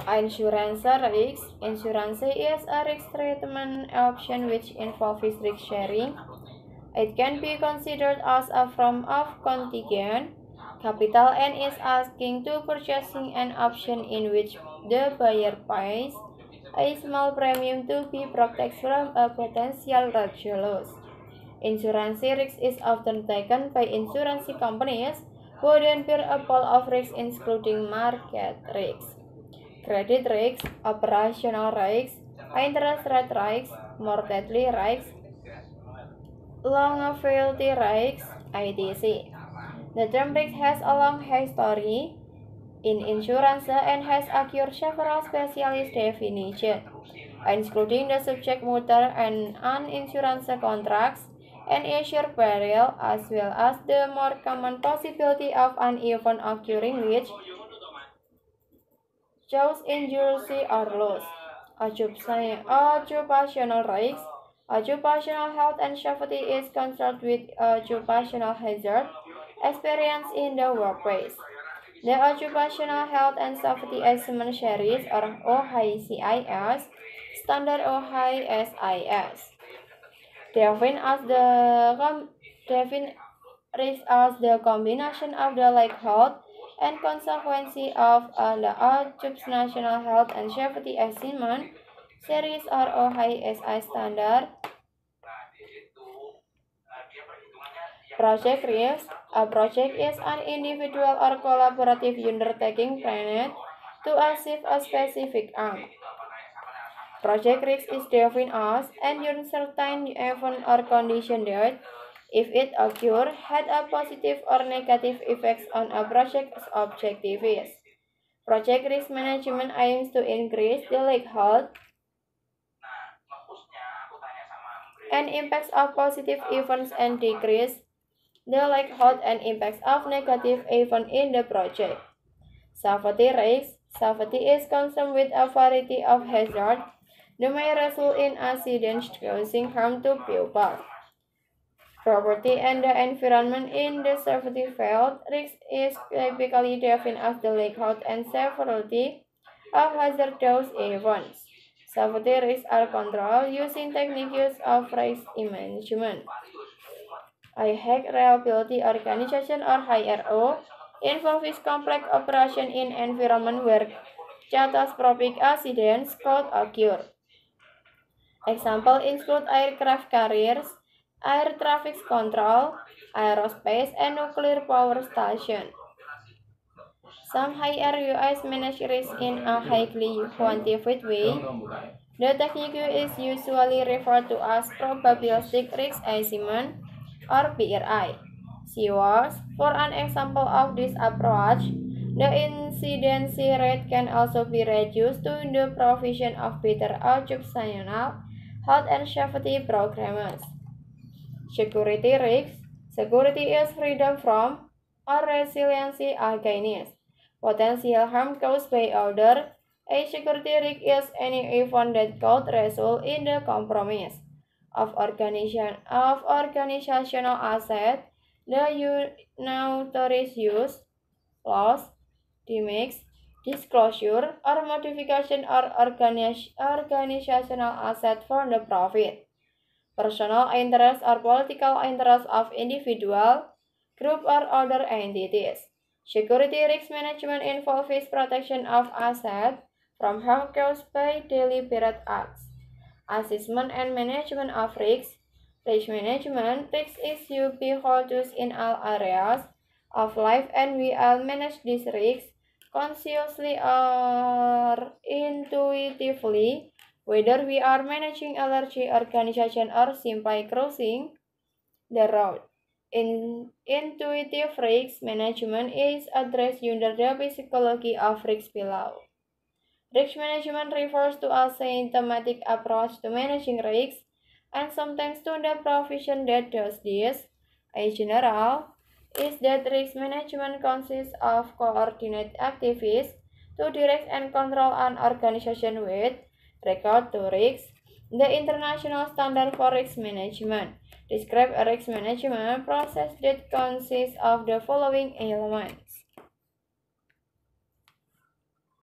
Insurance risk. Insurance is a risk treatment option which involves risk sharing. It can be considered as a form of contingent capital and is asking to purchasing an option in which the buyer pays a small premium to be protected from a potential risk loss. Insurance risk is often taken by insurance companies who then bear a pool of risks including market risks, credit risks, operational risks, interest rate risks, mortality risks, longevity risks, etc. The term risk has a long history in insurance and has acquired several specialist definitions, including the subject matter and uninsurance contracts and assured peril, as well as the more common possibility of an event occurring which cause injury or loss. Occupational risks. Occupational health and safety is concerned with occupational hazard experienced in the workplace. The Occupational Health and Safety Assessment Series, or OHCIS, standard OHSIS, define as the combination of the likelihood and consequence of the Occupational Health and Safety Assessment Series, or OHSI standard. Project risk. A project is an individual or collaborative undertaking planned to achieve a specific aim. Project risk is defined as an uncertain event or condition that, if it occurs, had a positive or negative effects on a project's objectives. Project risk management aims to increase the likelihood and impacts of positive events and decrease the likelihood and impacts of negative events in the project. Safety risk. Safety is concerned with a variety of hazards that may result in accidents causing harm to people, property, and the environment. In the safety field, risk is typically defined as the likelihood and severity of hazardous events. Safety risks are controlled using techniques of risk management. High reliability organization, or HRO, involves complex operation in environment where catastrophic accidents could occur. Examples include aircraft carriers, air traffic control, aerospace, and nuclear power stations. Some HRUs manage risk in a highly quantified way. The technique is usually referred to as probabilistic risk assessment, or PRI. SEWARS. For an example of this approach, the incidency rate can also be reduced to the provision of better occupational health and safety programs. Security risks. Security is freedom from or resiliency against potential harm caused by other. A security risk is any event that could result in the compromise of organizational assets, the notorious use, loss, damage, disclosure, or modification or organizational asset for the profit. Personal interest or political interest of individual, group, or other entities. Security risk management involves protection of assets from harm caused by deliberate acts. Assessment and management of risks. Risk management. Risk is ubiquitous in all areas of life, and we all manage these risks consciously or intuitively, whether we are managing a large organization or simply crossing the road. Intuitive risk management is addressed under the psychology of risk below. Risk management refers to a systematic approach to managing risks, and sometimes to the profession that does this. In general, is that risk management consists of coordinated activities to direct and control an organization with regard to risks. The International Standard for Risk Management describes a risk management process that consists of the following elements.